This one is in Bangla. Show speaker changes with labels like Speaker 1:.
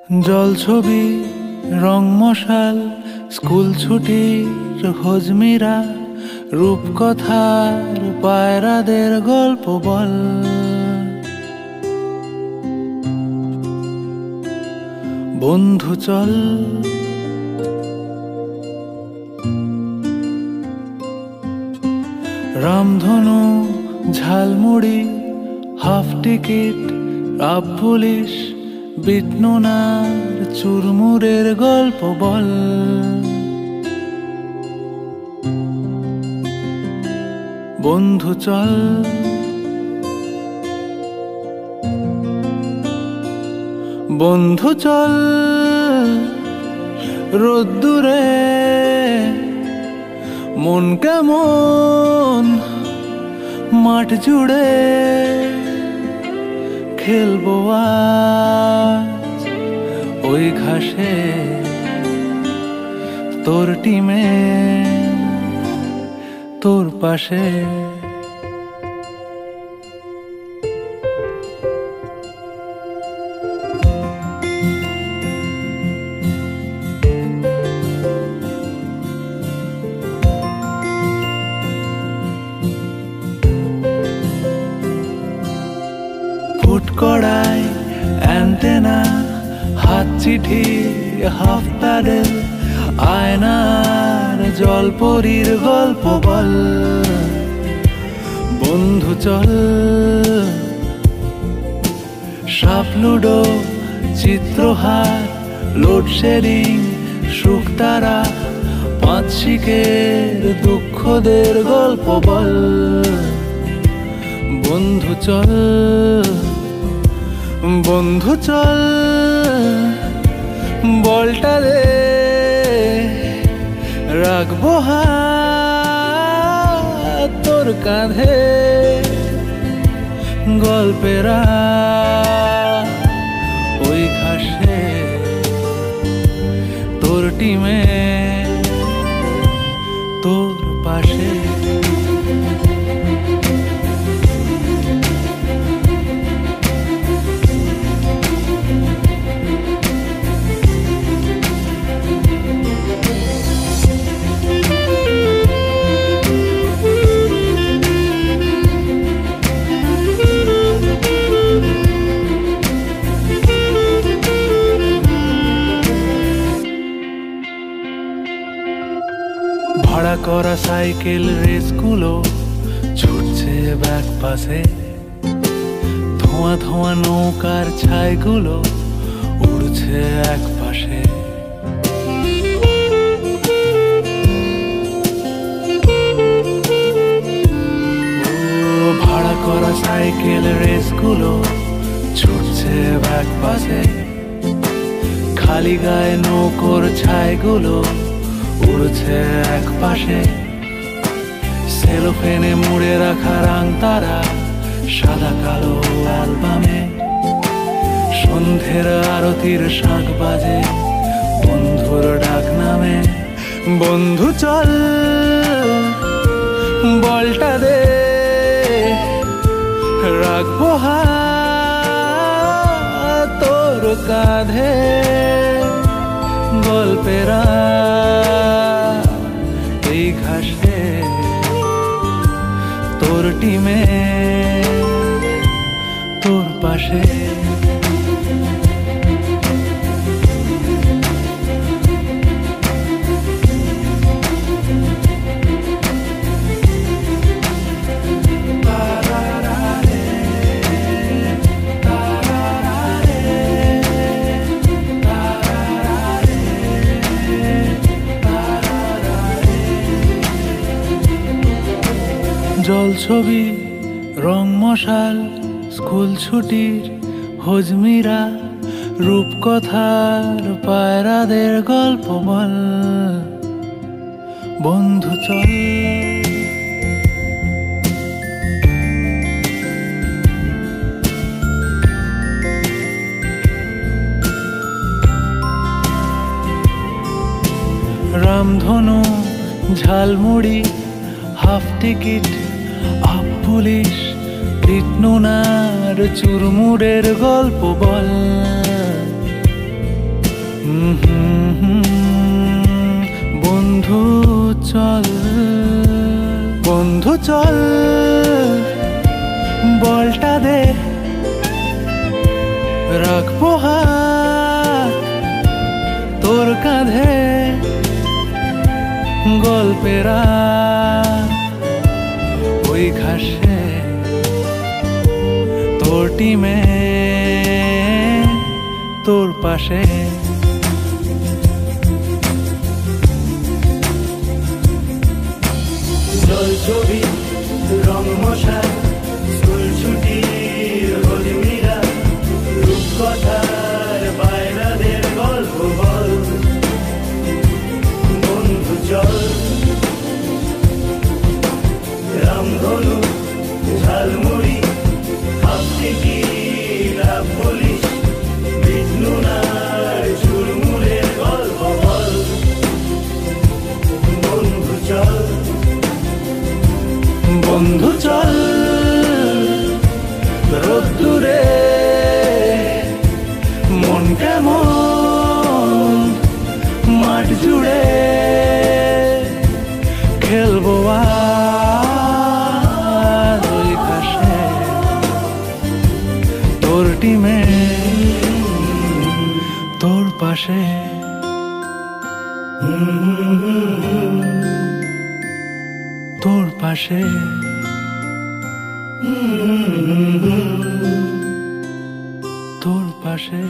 Speaker 1: জল ছবি রং মশাল স্কুল ছুটির হজমিরা রূপকথার পায়রাদের গল্প বল। বন্ধু চল রামধনু jhalmuri half ticket up police বিটনুনার চুরমুরের গল্প বল। বন্ধু চল বন্ধু চল রোদ্দুরে মন কেমন মাঠ জুড়ে খেলবো আজ ওই ঘাসে তোর টিমে তোর পাশে। ফুটকড়াই অ্যান্টেনা হাত চিঠি হাফ প্যাডেল আয়নার জলপরীর গল্প বল। বন্ধু চল সাপ লুডো চিত্রহার লোডশেডিং শুকতারা পাঁচ শিকের দুঃখদের গল্প বল। বন্ধু চল বন্ধু চল বলটা দে রাখবো হাত তোর কাঁধে গল্পেরা ওই ঘাসে তোর টিমে তোর পাশে। ভাড়া করা সাইকেল রেসগুলো ছুটছে ব্যাক পাশে, ধোঁয়া ধোঁয়া নৌকার ছাইগুলো উড়ছে এক পাশে। ভাড়া করা সাইকেল রেসগুলো ছুটছে ব্যাক পাশে, খালি গায়ে নৌকোর ছাইগুলো উড়ছে এক পাশে। সেলোফেনে মুড়ে রাখা রাং তারা সাদা কালো অ্যালবামে, সন্ধ্যের আরতির শাঁখ বাজে বন্ধুর ডাক নামে। বন্ধু চল বলটা দে রাখবো হাত তোর কাঁধে গল্পেরা এই ঘাসে তোর টিমে তোর পাশে। জল ছবি রং মশাল স্কুল ছুটির হজমিরা রূপকথার পায়রাদের গল্প বল। বন্ধু চল রামধনু jhalmuri half ticket up police বিটনুনার চুরমুরের গল্প বল। বন্ধু চল, বন্ধু চল, বলটা দে, রাখবো হাত তোর কাঁধে, গল্পেরা ওই ঘাসে তোর টিমে তোর পাশে।
Speaker 2: জল ছবি রং মশাই, স্কুল ছুটির হলিমিরা, রূপকথার বাইরাদের গল্প বল। বন্ধু চল, রামধনু jhalmuri, half ticket half police, বিষ্ণুনার চুরমুরের গল্প বল। বন্ধু চল,
Speaker 1: বন্ধু চল, রোদ্দুরে মন কেমন মাঠ জুড়ে, খেলবো আজ ওই ঘাসে তোর টিমে তোর পাশে। তোর পাশে, তোর পাশে।